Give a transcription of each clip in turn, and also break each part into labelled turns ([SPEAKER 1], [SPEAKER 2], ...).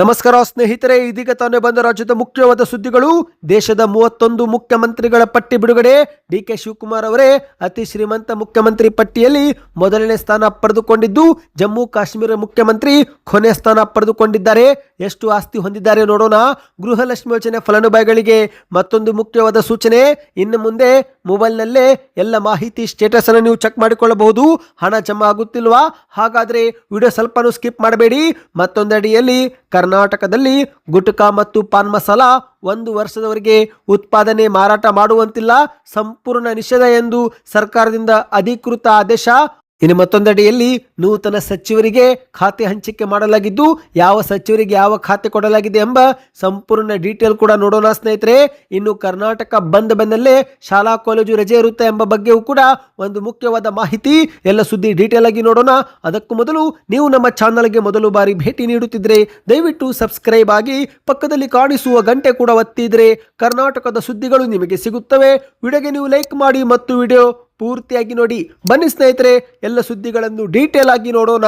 [SPEAKER 1] ನಮಸ್ಕಾರ ಸ್ನೇಹಿತರೆ, ಇದೀಗ ತಾನೇ ಬಂದ ರಾಜ್ಯದ ಮುಖ್ಯವಾದ ಸುದ್ದಿಗಳು. ದೇಶದ 31 ಮುಖ್ಯಮಂತ್ರಿಗಳ ಪಟ್ಟಿ ಬಿಡುಗಡೆ. ಡಿಕೆ ಶಿವಕುಮಾರ್ ಅವರೇ ಅತಿ ಶ್ರೀಮಂತ ಮುಖ್ಯಮಂತ್ರಿ ಪಟ್ಟಿಯಲ್ಲಿ ಮೊದಲನೇ ಸ್ಥಾನ ಪಡೆದುಕೊಂಡಿದ್ದು, ಜಮ್ಮು ಕಾಶ್ಮೀರ ಮುಖ್ಯಮಂತ್ರಿ ಕೊನೆ ಸ್ಥಾನ ಪಡೆದುಕೊಂಡಿದ್ದಾರೆ. ಎಷ್ಟು ಆಸ್ತಿ ಹೊಂದಿದ್ದಾರೆ ನೋಡೋಣ. ಗೃಹಲಕ್ಷ್ಮಿ ಯೋಜನೆ ಫಲಾನುಭವಿಗಳಿಗೆ ಮತ್ತೊಂದು ಮುಖ್ಯವಾದ ಸೂಚನೆ. ಇನ್ನು ಮುಂದೆ ಮೊಬೈಲ್ನಲ್ಲೇ ಎಲ್ಲ ಮಾಹಿತಿ ಸ್ಟೇಟಸ್ ಅನ್ನು ನೀವು ಚೆಕ್ ಮಾಡಿಕೊಳ್ಳಬಹುದು. ಹಣ ಜಮಾ ಆಗುತ್ತಿಲ್ವಾ? ಹಾಗಾದ್ರೆ ವಿಡಿಯೋ ಸ್ವಲ್ಪನೂ ಸ್ಕಿಪ್ ಮಾಡಬೇಡಿ. ಮತ್ತೊಂದಡಿಯಲ್ಲಿ ಕರ್ನಾಟಕದಲ್ಲಿ ಗುಟ್ಕಾ ಮತ್ತು ಪಾನ್ ಮಸಾಲ 1 ವರ್ಷದವರೆಗೆ ಉತ್ಪಾದನೆ ಮಾರಾಟ ಮಾಡುವಂತಿಲ್ಲ, ಸಂಪೂರ್ಣ ನಿಷೇಧ ಎಂದು ಸರ್ಕಾರದಿಂದ ಅಧಿಕೃತ ಆದೇಶ. ಇನ್ನು ಮತ್ತೊಂದಡಿಯಲ್ಲಿ ನೂತನ ಸಚಿವರಿಗೆ ಖಾತೆ ಹಂಚಿಕೆ ಮಾಡಲಾಗಿದ್ದು, ಯಾವ ಸಚಿವರಿಗೆ ಯಾವ ಖಾತೆ ಕೊಡಲಾಗಿದೆ ಎಂಬ ಸಂಪೂರ್ಣ ಡೀಟೇಲ್ ಕೂಡ ನೋಡೋಣ ಸ್ನೇಹಿತರೆ. ಇನ್ನು ಕರ್ನಾಟಕ ಬಂದ್ ಬೆನ್ನಲ್ಲೇ ಶಾಲಾ ಕಾಲೇಜು ರಜೆ ಇರುತ್ತೆ ಎಂಬ ಬಗ್ಗೆಯೂ ಕೂಡ ಒಂದು ಮುಖ್ಯವಾದ ಮಾಹಿತಿ. ಎಲ್ಲ ಸುದ್ದಿ ಡೀಟೇಲ್ ಆಗಿ ನೋಡೋಣ. ಅದಕ್ಕೂ ಮೊದಲು ನೀವು ನಮ್ಮ ಚಾನಲ್ಗೆ ಮೊದಲು ಬಾರಿ ಭೇಟಿ ನೀಡುತ್ತಿದ್ರೆ ದಯವಿಟ್ಟು ಸಬ್ಸ್ಕ್ರೈಬ್ ಆಗಿ, ಪಕ್ಕದಲ್ಲಿ ಕಾಣಿಸುವ ಗಂಟೆ ಕೂಡ ಒತ್ತಿದ್ರೆ ಕರ್ನಾಟಕದ ಸುದ್ದಿಗಳು ನಿಮಗೆ ಸಿಗುತ್ತವೆ. ವಿಡಿಯೋಗೆ ನೀವು ಲೈಕ್ ಮಾಡಿ ಮತ್ತು ವಿಡಿಯೋ ಪೂರ್ತಿಯಾಗಿ ನೋಡಿ. ಬನ್ನಿ ಸ್ನೇಹಿತರೆ, ಎಲ್ಲ ಸುದ್ದಿಗಳನ್ನು ಡೀಟೇಲ್ ಆಗಿ ನೋಡೋಣ.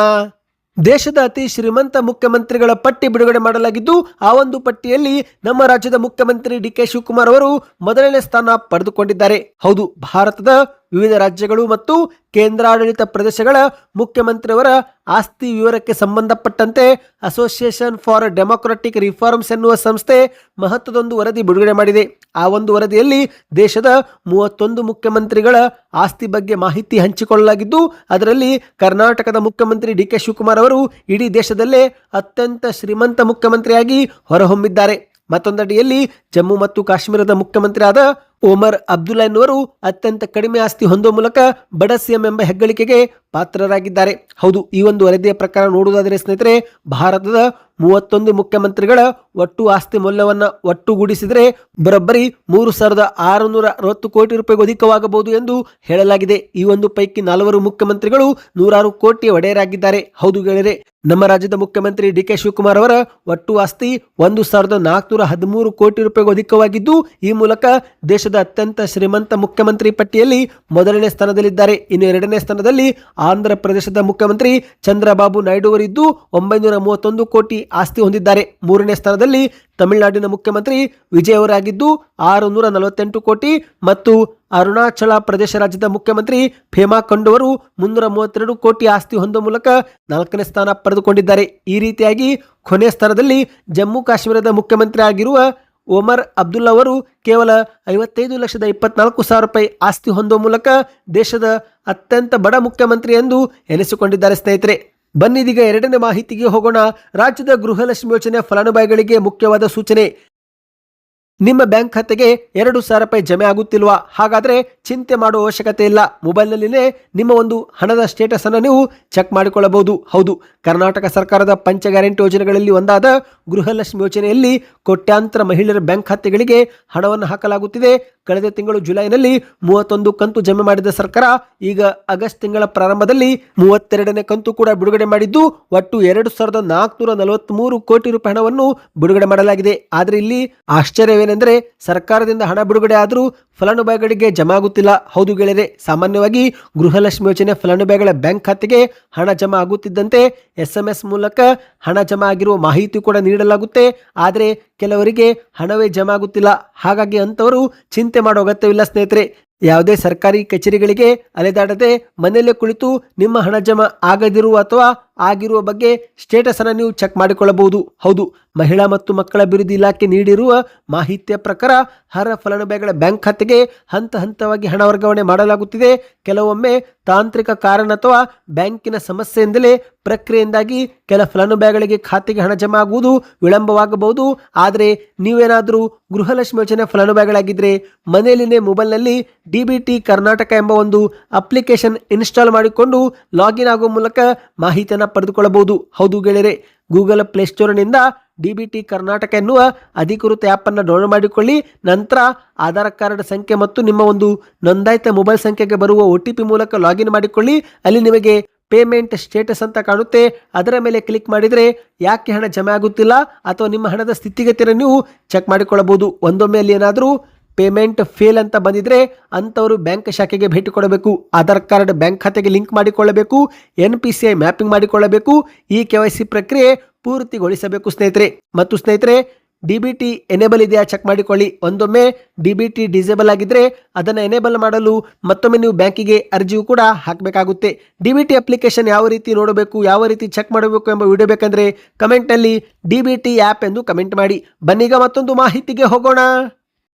[SPEAKER 1] ದೇಶದ ಅತಿ ಶ್ರೀಮಂತ ಮುಖ್ಯಮಂತ್ರಿಗಳ ಪಟ್ಟಿ ಬಿಡುಗಡೆ ಮಾಡಲಾಗಿದ್ದು, ಆ ಒಂದು ಪಟ್ಟಿಯಲ್ಲಿ ನಮ್ಮ ರಾಜ್ಯದ ಮುಖ್ಯಮಂತ್ರಿ ಡಿಕೆ ಶಿವಕುಮಾರ್ ಅವರು ಮೊದಲನೇ ಸ್ಥಾನ ಪಡೆದುಕೊಂಡಿದ್ದಾರೆ. ಹೌದು, ಭಾರತದ ವಿವಿಧ ರಾಜ್ಯಗಳು ಮತ್ತು ಕೇಂದ್ರಾಡಳಿತ ಪ್ರದೇಶಗಳ ಮುಖ್ಯಮಂತ್ರಿಯವರ ಆಸ್ತಿ ವಿವರಕ್ಕೆ ಸಂಬಂಧಪಟ್ಟಂತೆ ಅಸೋಸಿಯೇಷನ್ ಫಾರ್ ಡೆಮೊಕ್ರಾಟಿಕ್ ರಿಫಾರ್ಮ್ಸ್ ಎನ್ನುವ ಸಂಸ್ಥೆ ಮಹತ್ವದೊಂದು ವರದಿ ಬಿಡುಗಡೆ ಮಾಡಿದೆ. ಆ ಒಂದು ವರದಿಯಲ್ಲಿ ದೇಶದ 31 ಮುಖ್ಯಮಂತ್ರಿಗಳ ಆಸ್ತಿ ಬಗ್ಗೆ ಮಾಹಿತಿ ಹಂಚಿಕೊಳ್ಳಲಾಗಿದ್ದು, ಅದರಲ್ಲಿ ಕರ್ನಾಟಕದ ಮುಖ್ಯಮಂತ್ರಿ ಡಿಕೆ ಶಿವಕುಮಾರ್ ಅವರು ಇಡೀ ದೇಶದಲ್ಲೇ ಅತ್ಯಂತ ಶ್ರೀಮಂತ ಮುಖ್ಯಮಂತ್ರಿಯಾಗಿ ಹೊರಹೊಮ್ಮಿದ್ದಾರೆ. ಮತ್ತೊಂದಡಿಯಲ್ಲಿ ಜಮ್ಮು ಮತ್ತು ಕಾಶ್ಮೀರದ ಮುಖ್ಯಮಂತ್ರಿ ಆದ ಒಮರ್ ಅಬ್ದುಲ್ಲಾ ಎನ್ನುವರು ಅತ್ಯಂತ ಕಡಿಮೆ ಆಸ್ತಿ ಹೊಂದುವ ಮೂಲಕ ಬಡ ಸಿಎಂ ಎಂಬ ಹೆಗ್ಗಳಿಕೆಗೆ ಪಾತ್ರರಾಗಿದ್ದಾರೆ. ಹೌದು, ಈ ಒಂದು ವರದಿಯ ಪ್ರಕಾರ ನೋಡುವುದಾದರೆ ಸ್ನೇಹಿತರೆ, ಭಾರತದ 31 ಮುಖ್ಯಮಂತ್ರಿಗಳ ಒಟ್ಟು ಆಸ್ತಿ ಮೌಲ್ಯವನ್ನು ಒಟ್ಟುಗೂಡಿಸಿದರೆ ಬರೋಬ್ಬರಿ 3,660 ಕೋಟಿ ರೂಪಾಯಿಗೂ ಅಧಿಕವಾಗಬಹುದು ಎಂದು ಹೇಳಲಾಗಿದೆ. ಈ ಒಂದು ಪೈಕಿ 4 ಮುಖ್ಯಮಂತ್ರಿಗಳು 106 ಕೋಟಿ ಒಡೆಯರಾಗಿದ್ದಾರೆ. ಹೌದು ಗೆಳೆಯರೆ, ನಮ್ಮ ರಾಜ್ಯದ ಮುಖ್ಯಮಂತ್ರಿ ಡಿಕೆ ಶಿವಕುಮಾರ್ ಅವರ ಒಟ್ಟು ಆಸ್ತಿ 1,413 ಕೋಟಿ ರೂಪಾಯಿಗೂ ಅಧಿಕವಾಗಿದ್ದು, ಈ ಮೂಲಕ ದೇಶದ ಅತ್ಯಂತ ಶ್ರೀಮಂತ ಮುಖ್ಯಮಂತ್ರಿ ಪಟ್ಟಿಯಲ್ಲಿ ಮೊದಲನೇ ಸ್ಥಾನದಲ್ಲಿದ್ದಾರೆ. ಇನ್ನು 2ನೇ ಸ್ಥಾನದಲ್ಲಿ ಆಂಧ್ರ ಪ್ರದೇಶದ ಮುಖ್ಯಮಂತ್ರಿ ಚಂದ್ರಬಾಬು ನಾಯ್ಡು ಅವರಿದ್ದು 931 ಕೋಟಿ ಆಸ್ತಿ ಹೊಂದಿದ್ದಾರೆ. 3ನೇ ಸ್ಥಾನದಲ್ಲಿ ತಮಿಳುನಾಡಿನ ಮುಖ್ಯಮಂತ್ರಿ ವಿಜಯ್ ಅವರಾಗಿದ್ದು 648 ಕೋಟಿ ಮತ್ತು ಅರುಣಾಚಲ ಪ್ರದೇಶ ರಾಜ್ಯದ ಮುಖ್ಯಮಂತ್ರಿ ಪೇಮಾ ಖಂಡು ಅವರು 332 ಕೋಟಿ ಆಸ್ತಿ ಹೊಂದುವ ಮೂಲಕ 4ನೇ ಸ್ಥಾನ ಪಡೆದುಕೊಂಡಿದ್ದಾರೆ. ಈ ರೀತಿಯಾಗಿ ಕೊನೆಯ ಸ್ಥಾನದಲ್ಲಿ ಜಮ್ಮು ಕಾಶ್ಮೀರದ ಮುಖ್ಯಮಂತ್ರಿ ಆಗಿರುವ ಒಮರ್ ಅಬ್ದುಲ್ಲಾ ಅವರು ಕೇವಲ 55,24,000 ರೂಪಾಯಿ ಆಸ್ತಿ ಹೊಂದುವ ಮೂಲಕ ದೇಶದ ಅತ್ಯಂತ ಬಡ ಮುಖ್ಯಮಂತ್ರಿ ಎಂದು ಎನಿಸಿಕೊಂಡಿದ್ದಾರೆ. ಸ್ನೇಹಿತರೆ, ಬನ್ನಿದೀಗ 2ನೇ ಮಾಹಿತಿಗೆ ಹೋಗೋಣ. ರಾಜ್ಯದ ಗೃಹಲಕ್ಷ್ಮಿ ಯೋಜನೆ ಫಲಾನುಭವಿಗಳಿಗೆ ಮುಖ್ಯವಾದ ಸೂಚನೆ. ನಿಮ್ಮ ಬ್ಯಾಂಕ್ ಖಾತೆಗೆ 2,000 ರೂಪಾಯಿ ಜಮೆ ಆಗುತ್ತಿಲ್ವಾ? ಹಾಗಾದ್ರೆ ಚಿಂತೆ ಮಾಡುವ ಅವಶ್ಯಕತೆ ಇಲ್ಲ. ಮೊಬೈಲ್ನಲ್ಲಿನೇ ನಿಮ್ಮ ಒಂದು ಹಣದ ಸ್ಟೇಟಸ್ ಅನ್ನು ನೀವು ಚೆಕ್ ಮಾಡಿಕೊಳ್ಳಬಹುದು. ಹೌದು, ಕರ್ನಾಟಕ ಸರ್ಕಾರದ ಪಂಚ ಗ್ಯಾರಂಟಿ ಯೋಜನೆಗಳಲ್ಲಿ ಒಂದಾದ ಗೃಹಲಕ್ಷ್ಮಿ ಯೋಜನೆಯಲ್ಲಿ ಕೋಟ್ಯಾಂತರ ಮಹಿಳೆಯರ ಬ್ಯಾಂಕ್ ಖಾತೆಗಳಿಗೆ ಹಣವನ್ನು ಹಾಕಲಾಗುತ್ತಿದೆ. ಕಳೆದ ತಿಂಗಳು ಜುಲೈನಲ್ಲಿ 31 ಕಂತು ಜಮೆ ಮಾಡಿದ ಸರ್ಕಾರ ಈಗ ಆಗಸ್ಟ್ ತಿಂಗಳ ಪ್ರಾರಂಭದಲ್ಲಿ 32ನೇ ಕಂತು ಕೂಡ ಬಿಡುಗಡೆ ಮಾಡಿದ್ದು, ಒಟ್ಟು 2,443 ಕೋಟಿ ರೂಪಾಯಿ ಹಣವನ್ನು ಬಿಡುಗಡೆ ಮಾಡಲಾಗಿದೆ. ಆದರೆ ಇಲ್ಲಿ ಆಶ್ಚರ್ಯವೇನೆಂದರೆ, ಸರ್ಕಾರದಿಂದ ಹಣ ಬಿಡುಗಡೆ ಆದರೂ ಫಲಾನುಭವಿಗಳಿಗೆ ಜಮಾ ಆಗುತ್ತಿಲ್ಲ. ಹೌದು ಗೆಳೆಯರೆ, ಸಾಮಾನ್ಯವಾಗಿ ಗೃಹಲಕ್ಷ್ಮಿ ಯೋಜನೆ ಫಲಾನುಭವಿಗಳ ಬ್ಯಾಂಕ್ ಖಾತೆಗೆ ಹಣ ಜಮಾ ಆಗುತ್ತಿದ್ದಂತೆ SMS ಮೂಲಕ ಹಣ ಜಮಾ ಆಗಿರುವ ಮಾಹಿತಿ ಕೂಡ ನೀಡಲಾಗುತ್ತೆ. ಆದರೆ ಕೆಲವರಿಗೆ ಹಣವೇ ಜಮಾ ಆಗುತ್ತಿಲ್ಲ. ಹಾಗಾಗಿ ಅಂತವರು ಚಿಂತೆ ಮಾಡೋ ಅಗತ್ಯವಿಲ್ಲ ಸ್ನೇಹಿತರೆ. ಯಾವುದೇ ಸರ್ಕಾರಿ ಕಚೇರಿಗಳಿಗೆ ಅಲೆದಾಡದೆ ಮನೆಯಲ್ಲೇ ಕುಳಿತು ನಿಮ್ಮ ಹಣ ಜಮಾ ಆಗದಿರುವ ಅಥವಾ ಆಗಿರುವ ಬಗ್ಗೆ ಸ್ಟೇಟಸ್ ಅನ್ನು ನೀವು ಚೆಕ್ ಮಾಡಿಕೊಳ್ಳಬಹುದು. ಹೌದು, ಮಹಿಳಾ ಮತ್ತು ಮಕ್ಕಳ ಅಭಿವೃದ್ಧಿ ಇಲಾಖೆ ನೀಡಿರುವ ಮಾಹಿತಿಯ ಪ್ರಕಾರ ಅರ್ಹ ಫಲಾನುಭವಿಗಳ ಬ್ಯಾಂಕ್ ಖಾತೆಗೆ ಹಂತ ಹಂತವಾಗಿ ಹಣ ವರ್ಗಾವಣೆ ಮಾಡಲಾಗುತ್ತಿದೆ. ಕೆಲವೊಮ್ಮೆ ತಾಂತ್ರಿಕ ಕಾರಣ ಅಥವಾ ಬ್ಯಾಂಕಿನ ಸಮಸ್ಯೆಯಿಂದಲೇ ಪ್ರಕ್ರಿಯೆಯಿಂದಾಗಿ ಕೆಲ ಫಲಾನುಭವಿಗಳಿಗೆ ಖಾತೆಗೆ ಹಣ ಜಮಾ ಆಗುವುದು ವಿಳಂಬವಾಗಬಹುದು. ಆದರೆ ನೀವೇನಾದರೂ ಗೃಹಲಕ್ಷ್ಮಿ ಯೋಜನೆ ಫಲಾನುಭವಿಗಳಾಗಿದ್ದರೆ ಮನೆಯಲ್ಲಿನೇ ಮೊಬೈಲ್ನಲ್ಲಿ DBT ಕರ್ನಾಟಕ ಎಂಬ ಒಂದು ಅಪ್ಲಿಕೇಶನ್ ಇನ್ಸ್ಟಾಲ್ ಮಾಡಿಕೊಂಡು ಲಾಗಿನ್ ಆಗುವ ಮೂಲಕ ಮಾಹಿತಿಯನ್ನು ಪಡೆದುಕೊಳ್ಳಬಹುದು. ಹೌದು ಗೆಳೆಯರೆ, ಗೂಗಲ್ ಪ್ಲೇಸ್ಟೋರ್ನಿಂದ DBT ಕರ್ನಾಟಕ ಎನ್ನುವ ಅಧಿಕೃತ ಆ್ಯಪ್ ಅನ್ನು ಡೌನ್ಲೋಡ್ ಮಾಡಿಕೊಳ್ಳಿ. ನಂತರ ಆಧಾರ್ ಕಾರ್ಡ್ ಸಂಖ್ಯೆ ಮತ್ತು ನಿಮ್ಮ ಒಂದು ನೋಂದಾಯಿತ ಮೊಬೈಲ್ ಸಂಖ್ಯೆಗೆ ಬರುವ OTP ಮೂಲಕ ಲಾಗಿನ್ ಮಾಡಿಕೊಳ್ಳಿ. ಅಲ್ಲಿ ನಿಮಗೆ ಪೇಮೆಂಟ್ ಸ್ಟೇಟಸ್ ಅಂತ ಕಾಣುತ್ತೆ. ಅದರ ಮೇಲೆ ಕ್ಲಿಕ್ ಮಾಡಿದರೆ ಯಾಕೆ ಹಣ ಜಮೆ ಆಗುತ್ತಿಲ್ಲ ಅಥವಾ ನಿಮ್ಮ ಹಣದ ಸ್ಥಿತಿಗತಿಯನ್ನು ನೀವು ಚೆಕ್ ಮಾಡಿಕೊಳ್ಳಬಹುದು. ಒಂದೊಮ್ಮೆ ಅಲ್ಲಿ ಏನಾದರೂ ಪೇಮೆಂಟ್ ಫೇಲ್ ಅಂತ ಬಂದಿದ್ರೆ ಅಂತವರು ಬ್ಯಾಂಕ್ ಶಾಖೆಗೆ ಭೇಟಿ ಕೊಡಬೇಕು. ಆಧಾರ್ ಕಾರ್ಡ್ ಬ್ಯಾಂಕ್ ಖಾತೆಗೆ ಲಿಂಕ್ ಮಾಡಿಕೊಳ್ಳಬೇಕು. NPCI ಮ್ಯಾಪಿಂಗ್ ಮಾಡಿಕೊಳ್ಳಬೇಕು. ಈ KYC ಪ್ರಕ್ರಿಯೆ ಪೂರ್ತಿಗೊಳಿಸಬೇಕು ಸ್ನೇಹಿತರೆ. ಮತ್ತು ಸ್ನೇಹಿತರೆ, DBT ಎನೇಬಲ್ ಇದೆಯಾ ಚೆಕ್ ಮಾಡಿಕೊಳ್ಳಿ. ಒಂದೊಮ್ಮೆ DBT ಡಿಸೇಬಲ್ ಆಗಿದ್ರೆ ಅದನ್ನು ಎನೇಬಲ್ ಮಾಡಲು ಮತ್ತೊಮ್ಮೆ ನೀವು ಬ್ಯಾಂಕಿಗೆ ಅರ್ಜಿಯೂ ಕೂಡ ಹಾಕಬೇಕಾಗುತ್ತೆ. DBT ಅಪ್ಲಿಕೇಶನ್ ಯಾವ ರೀತಿ ನೋಡಬೇಕು, ಯಾವ ರೀತಿ ಚೆಕ್ ಮಾಡಬೇಕು ಎಂಬ ವಿಡಿಯೋ ಬೇಕಂದ್ರೆ ಕಮೆಂಟ್ನಲ್ಲಿ DBT ಆ್ಯಪ್ ಎಂದು ಕಮೆಂಟ್ ಮಾಡಿ. ಬನ್ನೀಗ ಮತ್ತೊಂದು ಮಾಹಿತಿಗೆ ಹೋಗೋಣ.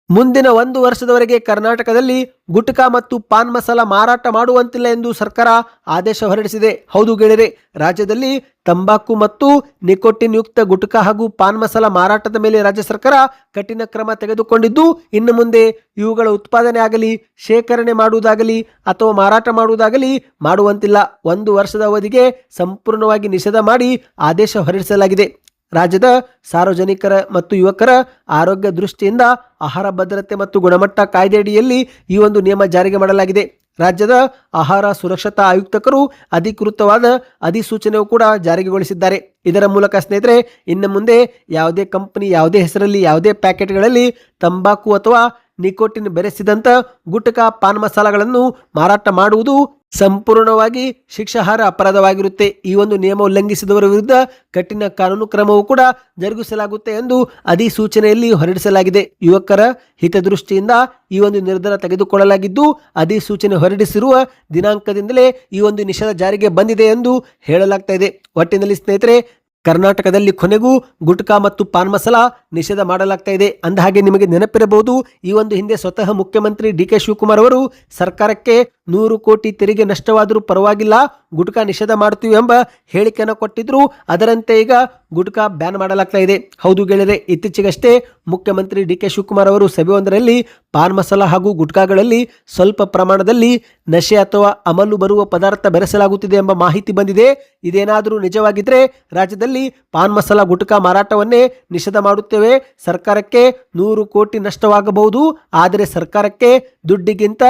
[SPEAKER 1] ಮುಂದಿನ 1 ವರ್ಷದವರೆಗೆ ಕರ್ನಾಟಕದಲ್ಲಿ ಗುಟ್ಕಾ ಮತ್ತು ಪಾನ್ ಮಸಾಲ ಮಾರಾಟ ಮಾಡುವಂತಿಲ್ಲ ಎಂದು ಸರ್ಕಾರ ಆದೇಶ ಹೊರಡಿಸಿದೆ. ಹೌದು ಗೆಳೆಯರೆ, ರಾಜ್ಯದಲ್ಲಿ ತಂಬಾಕು ಮತ್ತು ನಿಕೋಟಿನ್ ಯುಕ್ತ ಗುಟ್ಕಾ ಹಾಗೂ ಪಾನ್ ಮಸಾಲ ಮಾರಾಟದ ಮೇಲೆ ರಾಜ್ಯ ಸರ್ಕಾರ ಕಠಿಣ ಕ್ರಮ ತೆಗೆದುಕೊಂಡಿದ್ದು, ಇನ್ನು ಮುಂದೆ ಇವುಗಳ ಉತ್ಪಾದನೆ ಆಗಲಿ, ಶೇಖರಣೆ ಮಾಡುವುದಾಗಲಿ ಅಥವಾ ಮಾರಾಟ ಮಾಡುವುದಾಗಲಿ ಮಾಡುವಂತಿಲ್ಲ. 1 ವರ್ಷದ ಅವಧಿಗೆ ಸಂಪೂರ್ಣವಾಗಿ ನಿಷೇಧ ಮಾಡಿ ಆದೇಶ ಹೊರಡಿಸಲಾಗಿದೆ. ರಾಜ್ಯದ ಸಾರ್ವಜನಿಕರ ಮತ್ತು ಯುವಕರ ಆರೋಗ್ಯ ದೃಷ್ಟಿಯಿಂದ ಆಹಾರ ಭದ್ರತೆ ಮತ್ತು ಗುಣಮಟ್ಟ ಕಾಯ್ದೆಯಡಿಯಲ್ಲಿ ಈ ಒಂದು ನಿಯಮ ಜಾರಿಗೆ ಮಾಡಲಾಗಿದೆ. ರಾಜ್ಯದ ಆಹಾರ ಸುರಕ್ಷತಾ ಆಯುಕ್ತರು ಅಧಿಕೃತವಾದ ಅಧಿಸೂಚನೆಯೂ ಕೂಡ ಜಾರಿಗೊಳಿಸಿದ್ದಾರೆ. ಇದರ ಮೂಲಕ ಸ್ನೇಹಿತರೆ, ಇನ್ನು ಮುಂದೆ ಯಾವುದೇ ಕಂಪನಿ ಯಾವುದೇ ಹೆಸರಲ್ಲಿ ಯಾವುದೇ ಪ್ಯಾಕೆಟ್ಗಳಲ್ಲಿ ತಂಬಾಕು ಅಥವಾ ನಿಕೋಟಿನ್ ಬೆರೆಸಿದಂಥ ಗುಟ್ಕಾ ಪಾನ್ ಮಸಾಲಗಳನ್ನು ಮಾರಾಟ ಮಾಡುವುದು ಸಂಪೂರ್ಣವಾಗಿ ಶಿಕ್ಷಾರ್ಹ ಅಪರಾಧವಾಗಿರುತ್ತೆ. ಈ ಒಂದು ನಿಯಮ ಉಲ್ಲಂಘಿಸಿದವರ ವಿರುದ್ಧ ಕಠಿಣ ಕಾನೂನು ಕ್ರಮವೂ ಕೂಡ ಜರುಗಿಸಲಾಗುತ್ತೆ ಎಂದು ಅಧಿಸೂಚನೆಯಲ್ಲಿ ಹೊರಡಿಸಲಾಗಿದೆ. ಯುವಕರ ಹಿತದೃಷ್ಟಿಯಿಂದ ಈ ಒಂದು ನಿರ್ಧಾರ ತೆಗೆದುಕೊಳ್ಳಲಾಗಿದ್ದು, ಅಧಿಸೂಚನೆ ಹೊರಡಿಸಿರುವ ದಿನಾಂಕದಿಂದಲೇ ಈ ಒಂದು ನಿಷೇಧ ಜಾರಿಗೆ ಬಂದಿದೆ ಎಂದು ಹೇಳಲಾಗ್ತಾ ಇದೆ. ಒಟ್ಟಿನಲ್ಲಿ ಸ್ನೇಹಿತರೆ, ಕರ್ನಾಟಕದಲ್ಲಿ ಕೊನೆಗೂ ಗುಟ್ಕಾ ಮತ್ತು ಪಾನ್ ಮಸಾಲ ನಿಷೇಧ ಮಾಡಲಾಗ್ತಾ ಇದೆ. ಅಂದಹಾಗೆ ನಿಮಗೆ ನೆನಪಿರಬಹುದು, ಈ ಒಂದು ಹಿಂದೆ ಸ್ವತಃ ಮುಖ್ಯಮಂತ್ರಿ DK ಶಿವಕುಮಾರ್ ಅವರು ಸರ್ಕಾರಕ್ಕೆ 100 ಕೋಟಿ ತೆರಿಗೆ ನಷ್ಟವಾದರೂ ಪರವಾಗಿಲ್ಲ, ಗುಟ್ಕಾ ನಿಷೇಧ ಮಾಡ್ತೀವಿ ಎಂಬ ಹೇಳಿಕೆಯನ್ನು ಕೊಟ್ಟಿದ್ರು. ಅದರಂತೆ ಈಗ ಗುಟ್ಕಾ ಬ್ಯಾನ್ ಮಾಡಲಾಗ್ತಾ ಇದೆ. ಹೌದು ಗೆಳೆಯರೆ, ಇತ್ತೀಚೆಗಷ್ಟೇ ಮುಖ್ಯಮಂತ್ರಿ DK ಶಿವಕುಮಾರ್ ಅವರು ಸಭೆಯೊಂದರಲ್ಲಿ ಪಾನ್ ಮಸಾಲ ಹಾಗೂ ಗುಟ್ಕಾಗಳಲ್ಲಿ ಸ್ವಲ್ಪ ಪ್ರಮಾಣದಲ್ಲಿ ನಶೆ ಅಥವಾ ಅಮಲು ಬರುವ ಪದಾರ್ಥ ಬೆರೆಸಲಾಗುತ್ತಿದೆ ಎಂಬ ಮಾಹಿತಿ ಬಂದಿದೆ. ಇದೇನಾದರೂ ನಿಜವಾಗಿದ್ರೆ ರಾಜ್ಯದಲ್ಲಿ ಪಾನ್ ಮಸಾಲ ಗುಟ್ಕಾ ಮಾರಾಟವನ್ನೇ ನಿಷೇಧ ಮಾಡುತ್ತೇವೆ. ಸರ್ಕಾರಕ್ಕೆ 100 ಕೋಟಿ ನಷ್ಟವಾಗಬಹುದು, ಆದರೆ ಸರ್ಕಾರಕ್ಕೆ ದುಡ್ಡಿಗಿಂತ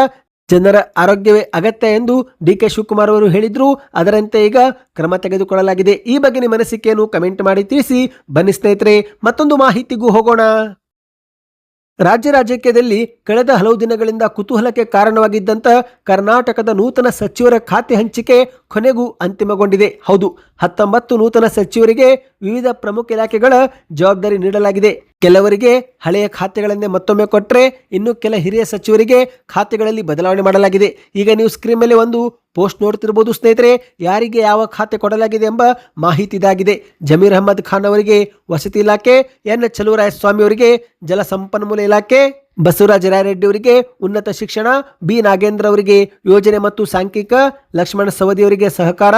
[SPEAKER 1] ಜನರ ಆರೋಗ್ಯವೇ ಅಗತ್ಯ ಎಂದು DK ಶಿವಕುಮಾರ್ ಅವರು ಹೇಳಿದ್ರು. ಅದರಂತೆ ಈಗ ಕ್ರಮ ತೆಗೆದುಕೊಳ್ಳಲಾಗಿದೆ. ಈ ಬಗ್ಗೆ ನಿಮ್ಮ ಅನಿಸಿಕೆಯನ್ನು ಕಮೆಂಟ್ ಮಾಡಿ ತಿಳಿಸಿ. ಬನ್ನಿ ಸ್ನೇಹಿತರೆ, ಮತ್ತೊಂದು ಮಾಹಿತಿಗೂ ಹೋಗೋಣ. ರಾಜ್ಯದಲ್ಲಿ ಕಳೆದ ಹಲವು ದಿನಗಳಿಂದ ಕುತೂಹಲಕ್ಕೆ ಕಾರಣವಾಗಿದ್ದಂಥ ಕರ್ನಾಟಕದ ನೂತನ ಸಚಿವರ ಖಾತೆ ಹಂಚಿಕೆ ಕೊನೆಗೂ ಅಂತಿಮಗೊಂಡಿದೆ. ಹೌದು, 19 ನೂತನ ಸಚಿವರಿಗೆ ವಿವಿಧ ಪ್ರಮುಖ ಇಲಾಖೆಗಳ ಜವಾಬ್ದಾರಿ ನೀಡಲಾಗಿದೆ. ಕೆಲವರಿಗೆ ಹಳೆಯ ಖಾತೆಗಳನ್ನೇ ಮತ್ತೊಮ್ಮೆ ಕೊಟ್ಟರೆ, ಇನ್ನು ಕೆಲ ಹಿರಿಯ ಸಚಿವರಿಗೆ ಖಾತೆಗಳಲ್ಲಿ ಬದಲಾವಣೆ ಮಾಡಲಾಗಿದೆ. ಈಗ ನೀವು ಸ್ಕ್ರೀನ್ ಮೇಲೆ ಒಂದು ಪೋಸ್ಟ್ ನೋಡ್ತಿರ್ಬೋದು ಸ್ನೇಹಿತರೆ, ಯಾರಿಗೆ ಯಾವ ಖಾತೆ ಕೊಡಲಾಗಿದೆ ಎಂಬ ಮಾಹಿತಿ ಇದಾಗಿದೆ. ಜಮೀರ್ ಅಹಮದ್ ಖಾನ್ ಅವರಿಗೆ ವಸತಿ ಇಲಾಖೆ, N ಚಲುವರಾಯಸ್ವಾಮಿ ಅವರಿಗೆ ಜಲಸಂಪನ್ಮೂಲ ಇಲಾಖೆ, ಬಸವರಾಜ ರಾಯರೆಡ್ಡಿ ಅವರಿಗೆ ಉನ್ನತ ಶಿಕ್ಷಣ, B ನಾಗೇಂದ್ರ ಅವರಿಗೆ ಯೋಜನೆ ಮತ್ತು ಸಾಂಖ್ಯಿಕ, ಲಕ್ಷ್ಮಣ ಸವದಿ ಅವರಿಗೆ ಸಹಕಾರ,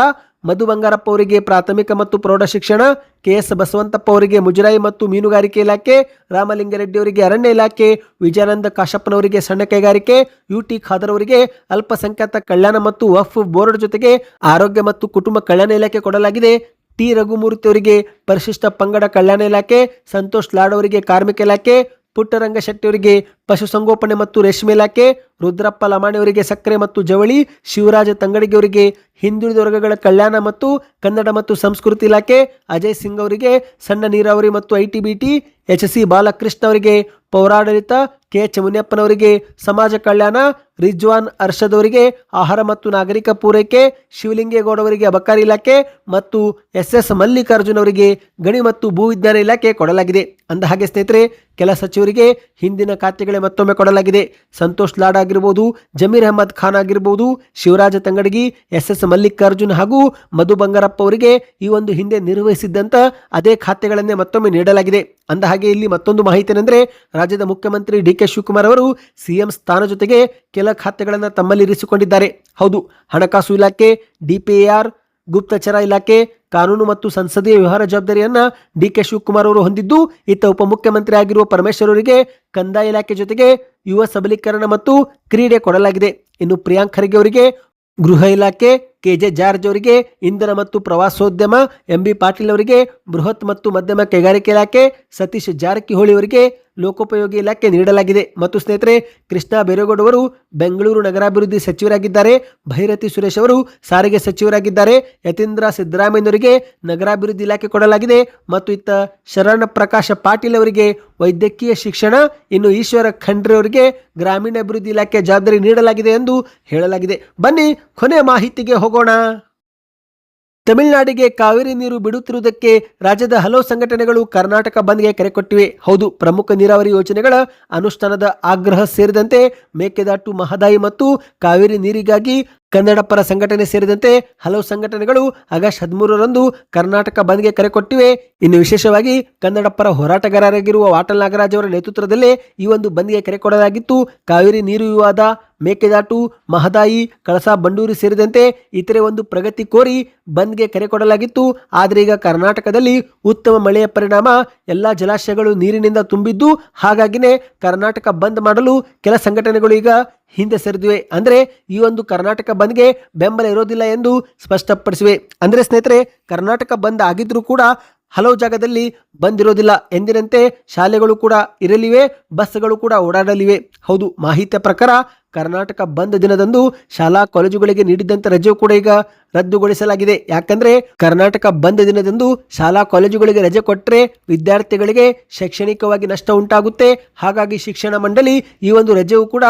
[SPEAKER 1] ಮಧು ಬಂಗಾರಪ್ಪ ಅವರಿಗೆ ಪ್ರಾಥಮಿಕ ಮತ್ತು ಪ್ರೌಢ ಶಿಕ್ಷಣ, KS ಬಸವಂತಪ್ಪ ಅವರಿಗೆ ಮುಜರಾಯಿ ಮತ್ತು ಮೀನುಗಾರಿಕೆ ಇಲಾಖೆ, ರಾಮಲಿಂಗಾರೆಡ್ಡಿ ಅವರಿಗೆ ಅರಣ್ಯ ಇಲಾಖೆ, ವಿಜಯಾನಂದ ಕಾಶಪ್ಪನವರಿಗೆ ಸಣ್ಣ ಕೈಗಾರಿಕೆ, UT ಖಾದರ್ ಅವರಿಗೆ ಅಲ್ಪಸಂಖ್ಯಾತ ಕಲ್ಯಾಣ ಮತ್ತು ವಕ್ಫ್ ಬೋರ್ಡ್ ಜೊತೆಗೆ ಆರೋಗ್ಯ ಮತ್ತು ಕುಟುಂಬ ಕಲ್ಯಾಣ ಇಲಾಖೆ ಕೊಡಲಾಗಿದೆ. T ರಘುಮೂರ್ತಿ ಅವರಿಗೆ ಪರಿಶಿಷ್ಟ ಪಂಗಡ ಕಲ್ಯಾಣ ಇಲಾಖೆ, ಸಂತೋಷ್ ಲಾಡ್ ಅವರಿಗೆ ಕಾರ್ಮಿಕ ಇಲಾಖೆ, ಪುಟ್ಟರಂಗ ಶೆಟ್ಟಿ ಅವರಿಗೆ ಪಶುಸಂಗೋಪನೆ ಮತ್ತು ರೇಷ್ಮೆ ಇಲಾಖೆ, ರುದ್ರಪ್ಪ ಲಮಾಣಿ ಅವರಿಗೆ ಸಕ್ಕರೆ ಮತ್ತು ಜವಳಿ, ಶಿವರಾಜ ತಂಗಡಿಗೆ ಅವರಿಗೆ ಹಿಂದುಳಿದ ವರ್ಗಗಳ ಕಲ್ಯಾಣ ಮತ್ತು ಕನ್ನಡ ಮತ್ತು ಸಂಸ್ಕೃತಿ ಇಲಾಖೆ, ಅಜಯ್ ಸಿಂಗ್ ಅವರಿಗೆ ಸಣ್ಣ ನೀರಾವರಿ ಮತ್ತು ITBT, HC ಬಾಲಕೃಷ್ಣ ಅವರಿಗೆ ಪೌರಾಡಳಿತ, KH ಮುನಿಯಪ್ಪನವರಿಗೆ ಸಮಾಜ ಕಲ್ಯಾಣ, ರಿಜ್ವಾನ್ ಅರ್ಷದ್ ಅವರಿಗೆ ಆಹಾರ ಮತ್ತು ನಾಗರಿಕ ಪೂರೈಕೆ, ಶಿವಲಿಂಗೇಗೌಡ ಅವರಿಗೆ ಅಬಕಾರಿ ಇಲಾಖೆ ಮತ್ತು SS ಮಲ್ಲಿಕಾರ್ಜುನ್ ಅವರಿಗೆ ಗಣಿ ಮತ್ತು ಭೂವಿಜ್ಞಾನ ಇಲಾಖೆ ಕೊಡಲಾಗಿದೆ. ಅಂದಹಾಗೆ ಸ್ನೇಹಿತರೆ, ಕೆಲ ಸಚಿವರಿಗೆ ಹಿಂದಿನ ಖಾತೆಗಳೇ ಮತ್ತೊಮ್ಮೆ ಕೊಡಲಾಗಿದೆ. ಸಂತೋಷ್ ಲಾಡ್ ಆಗಿರ್ಬೋದು, ಜಮೀರ್ ಅಹಮದ್ ಖಾನ್ ಆಗಿರ್ಬೋದು, ಶಿವರಾಜ ತಂಗಡಗಿ, SS ಮಲ್ಲಿಕಾರ್ಜುನ್ ಹಾಗೂ ಮಧು ಬಂಗಾರಪ್ಪ ಅವರಿಗೆ ಈ ಒಂದು ಹಿಂದೆ ನಿರ್ವಹಿಸಿದ್ದಂಥ ಅದೇ ಖಾತೆಗಳನ್ನೇ ಮತ್ತೊಮ್ಮೆ ನೀಡಲಾಗಿದೆ. ಅಂದಹಾಗೆ ಇಲ್ಲಿ ಮತ್ತೊಂದು ಮಾಹಿತಿ ಏನೆಂದರೆ, ರಾಜ್ಯದ ಮುಖ್ಯಮಂತ್ರಿ DK ಶಿವಕುಮಾರ್ ಅವರು CM ಸ್ಥಾನ ಜೊತೆಗೆ ಕೆಲ ಖಾತೆಗಳನ್ನು ತಮ್ಮಲ್ಲಿ ಇರಿಸಿಕೊಂಡಿದ್ದಾರೆ. ಹೌದು, ಹಣಕಾಸು ಇಲಾಖೆ, DPAR, ಗುಪ್ತಚರ ಇಲಾಖೆ, ಕಾನೂನು ಮತ್ತು ಸಂಸದೀಯ ವ್ಯವಹಾರ ಜವಾಬ್ದಾರಿಯನ್ನ DK ಶಿವಕುಮಾರ್ ಅವರು ಹೊಂದಿದ್ದು, ಇತ್ತ ಉಪಮುಖ್ಯಮಂತ್ರಿ ಆಗಿರುವ ಪರಮೇಶ್ವರ್ ಅವರಿಗೆ ಕಂದಾಯ ಇಲಾಖೆ ಜೊತೆಗೆ ಯುವ ಸಬಲೀಕರಣ ಮತ್ತು ಕ್ರೀಡೆ ಕೊಡಲಾಗಿದೆ. ಇನ್ನು ಪ್ರಿಯಾಂಕ್ ಖರ್ಗೆ ಅವರಿಗೆ ಗೃಹ ಇಲಾಖೆ, KJ ಜಾರ್ಜ್ ಅವರಿಗೆ ಇಂಧನ ಮತ್ತು ಪ್ರವಾಸೋದ್ಯಮ, MB ಪಾಟೀಲ್ ಅವರಿಗೆ ಬೃಹತ್ ಮತ್ತು ಮಧ್ಯಮ ಕೈಗಾರಿಕೆ ಇಲಾಖೆ, ಸತೀಶ್ ಜಾರಕಿಹೊಳಿ ಅವರಿಗೆ ಲೋಕೋಪಯೋಗಿ ಇಲಾಖೆ ನೀಡಲಾಗಿದೆ. ಮತ್ತು ಸ್ನೇಹಿತರೆ, ಕೃಷ್ಣ ಬೈರೇಗೌಡ ಅವರು ಬೆಂಗಳೂರು ನಗರಾಭಿವೃದ್ಧಿ ಸಚಿವರಾಗಿದ್ದಾರೆ, ಭೈರತಿ ಸುರೇಶ್ ಅವರು ಸಾರಿಗೆ ಸಚಿವರಾಗಿದ್ದಾರೆ, ಯತೀಂದ್ರ ಸಿದ್ದರಾಮಯ್ಯನವರಿಗೆ ನಗರಾಭಿವೃದ್ಧಿ ಇಲಾಖೆ ಕೊಡಲಾಗಿದೆ. ಮತ್ತು ಇತ್ತ ಶರಣ ಪ್ರಕಾಶ ಪಾಟೀಲ್ ಅವರಿಗೆ ವೈದ್ಯಕೀಯ ಶಿಕ್ಷಣ, ಇನ್ನು ಈಶ್ವರ ಖಂಡ್ರೆ ಅವರಿಗೆ ಗ್ರಾಮೀಣಾಭಿವೃದ್ಧಿ ಇಲಾಖೆ ಜವಾಬ್ದಾರಿ ನೀಡಲಾಗಿದೆ ಎಂದು ಹೇಳಲಾಗಿದೆ. ಬನ್ನಿ ಕೊನೆಯ ಮಾಹಿತಿಗೆ ಹೋಗೋಣ. ತಮಿಳುನಾಡಿಗೆ ಕಾವೇರಿ ನೀರು ಬಿಡುತ್ತಿರುವುದಕ್ಕೆ ರಾಜ್ಯದ ಹಲವು ಸಂಘಟನೆಗಳು ಕರ್ನಾಟಕ ಬಂದ್ಗೆ ಕರೆ ಕೊಟ್ಟಿವೆ. ಹೌದು, ಪ್ರಮುಖ ನೀರಾವರಿ ಯೋಜನೆಗಳ ಅನುಷ್ಠಾನದ ಆಗ್ರಹ ಸೇರಿದಂತೆ ಮೇಕೆದಾಟು, ಮಹದಾಯಿ ಮತ್ತು ಕಾವೇರಿ ನೀರಿಗಾಗಿ ಕನ್ನಡ ಪರ ಸಂಘಟನೆ ಸೇರಿದಂತೆ ಹಲವು ಸಂಘಟನೆಗಳು ಆಗಸ್ಟ್ 13ರಂದು ಕರ್ನಾಟಕ ಬಂದ್ಗೆ ಕರೆ ಕೊಟ್ಟಿವೆ. ಇನ್ನು ವಿಶೇಷವಾಗಿ ಕನ್ನಡ ಪರ ಹೋರಾಟಗಾರರಾಗಿರುವ ವಾಟಾಳ್ ನಾಗರಾಜ್ ಅವರ ನೇತೃತ್ವದಲ್ಲೇ ಈ ಒಂದು ಬಂದ್ಗೆ ಕರೆ ಕೊಡಲಾಗಿತ್ತು. ಕಾವೇರಿ ನೀರು ವಿವಾದ, ಮೇಕೆದಾಟು, ಮಹದಾಯಿ, ಕಳಸಾ ಬಂಡೂರಿ ಸೇರಿದಂತೆ ಇತರೆ ಒಂದು ಪ್ರಗತಿ ಕೋರಿ ಬಂದ್ಗೆ ಕರೆ ಕೊಡಲಾಗಿತ್ತು. ಆದರೆ ಈಗ ಕರ್ನಾಟಕದಲ್ಲಿ ಉತ್ತಮ ಮಳೆಯ ಪರಿಣಾಮ ಎಲ್ಲಾ ಜಲಾಶಯಗಳು ನೀರಿನಿಂದ ತುಂಬಿದ್ದು, ಹಾಗಾಗಿನೇ ಕರ್ನಾಟಕ ಬಂದ್ ಮಾಡಲು ಕೆಲ ಸಂಘಟನೆಗಳು ಈಗ ಹಿಂದೆ ಸರಿದಿವೆ. ಅಂದ್ರೆ ಈ ಒಂದು ಕರ್ನಾಟಕ ಬಂದ್ಗೆ ಬೆಂಬಲ ಇರೋದಿಲ್ಲ ಎಂದು ಸ್ಪಷ್ಟಪಡಿಸಿವೆ. ಅಂದ್ರೆ ಸ್ನೇಹಿತರೆ, ಕರ್ನಾಟಕ ಬಂದ್ ಆಗಿದ್ರೂ ಕೂಡ ಹಲವು ಜಾಗದಲ್ಲಿ ಬಂದಿರೋದಿಲ್ಲ. ಎಂದಿನಂತೆ ಶಾಲೆಗಳು ಕೂಡ ಇರಲಿವೆ, ಬಸ್ಗಳು ಕೂಡ ಓಡಾಡಲಿವೆ. ಹೌದು, ಮಾಹಿತಿಯ ಪ್ರಕಾರ ಕರ್ನಾಟಕ ಬಂದ್ ದಿನದಂದು ಶಾಲಾ ಕಾಲೇಜುಗಳಿಗೆ ನೀಡಿದಂತ ರಜೆಯು ಕೂಡ ಈಗ ರದ್ದುಗೊಳಿಸಲಾಗಿದೆ. ಯಾಕಂದ್ರೆ ಕರ್ನಾಟಕ ಬಂದ್ ದಿನದಂದು ಶಾಲಾ ಕಾಲೇಜುಗಳಿಗೆ ರಜೆ ಕೊಟ್ಟರೆ ವಿದ್ಯಾರ್ಥಿಗಳಿಗೆ ಶೈಕ್ಷಣಿಕವಾಗಿ ನಷ್ಟ ಉಂಟಾಗುತ್ತೆ. ಹಾಗಾಗಿ ಶಿಕ್ಷಣ ಮಂಡಳಿ ಈ ಒಂದು ರಜೆಯು ಕೂಡ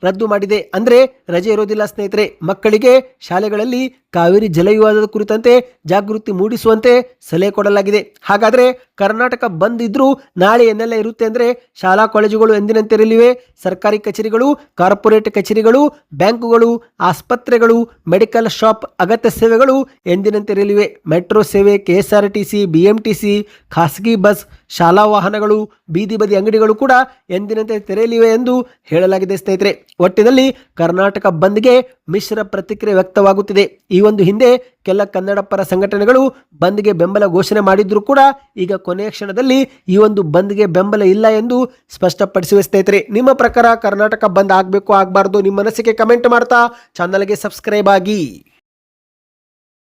[SPEAKER 1] ರದ್ದು ಮಾಡಿದೆ. ಅಂದ್ರೆ ರಜೆ ಇರೋದಿಲ್ಲ ಸ್ನೇಹಿತರೆ. ಮಕ್ಕಳಿಗೆ ಶಾಲೆಗಳಲ್ಲಿ ಕಾವೇರಿ ಜಲ ವಿವಾದದ ಕುರಿತಂತೆ ಜಾಗೃತಿ ಮೂಡಿಸುವಂತೆ ಸಲಹೆ ಕೊಡಲಾಗಿದೆ. ಹಾಗಾದ್ರೆ ಕರ್ನಾಟಕ ಬಂದ್ ಇದ್ರೂ ನಾಳೆ ಏನೆಲ್ಲ ಇರುತ್ತೆ ಅಂದ್ರೆ, ಶಾಲಾ ಕಾಲೇಜುಗಳು ಎಂದಿನಂತೆ ಇರಲಿವೆ, ಸರ್ಕಾರಿ ಕಚೇರಿಗಳು, ಕಾರ್ಪೊರೇಟ್ ಕಚೇರಿಗಳು, ಬ್ಯಾಂಕುಗಳು, ಆಸ್ಪತ್ರೆಗಳು, ಮೆಡಿಕಲ್ ಶಾಪ್, ಅಗತ್ಯ ಸೇವೆಗಳು ಎಂದಿನಂತೆ ಇರಲಿವೆ. ಮೆಟ್ರೋ ಸೇವೆ, KSRTC, BMTC, ಖಾಸಗಿ ಬಸ್, ಶಾಲಾ ವಾಹನಗಳು, ಬೀದಿ ಬದಿ ಅಂಗಡಿಗಳು ಕೂಡ ಎಂದಿನಂತೆ ತೆರೆಯಲಿವೆ ಎಂದು ಹೇಳಲಾಗಿದೆ ಸ್ನೇಹಿತರೆ. ಒಟ್ಟಿನಲ್ಲಿ ಕರ್ನಾಟಕ ಬಂದ್ಗೆ ಮಿಶ್ರ ಪ್ರತಿಕ್ರಿಯೆ ವ್ಯಕ್ತವಾಗುತ್ತಿದೆ. ಈ ಒಂದು ಹಿಂದೆ ಕೆಲ ಕನ್ನಡ ಪರ ಸಂಘಟನೆಗಳು ಬಂದ್ಗೆ ಬೆಂಬಲ ಘೋಷಣೆ ಮಾಡಿದ್ರು ಕೂಡ ಈಗ ಕೊನೆಯ ಕ್ಷಣದಲ್ಲಿ ಈ ಒಂದು ಬಂದ್ಗೆ ಬೆಂಬಲ ಇಲ್ಲ ಎಂದು ಸ್ಪಷ್ಟಪಡಿಸಿವೆ ಸ್ನೇಹಿತರೆ. ನಿಮ್ಮ ಪ್ರಕಾರ ಕರ್ನಾಟಕ ಬಂದ್ ಆಗಬೇಕು ಆಗಬಾರ್ದು ನಿಮ್ಮ ಮನಸ್ಸಿಗೆ ಕಮೆಂಟ್ ಮಾಡ್ತಾ ಚಾನಲ್ಗೆ ಸಬ್ಸ್ಕ್ರೈಬ್ ಆಗಿ.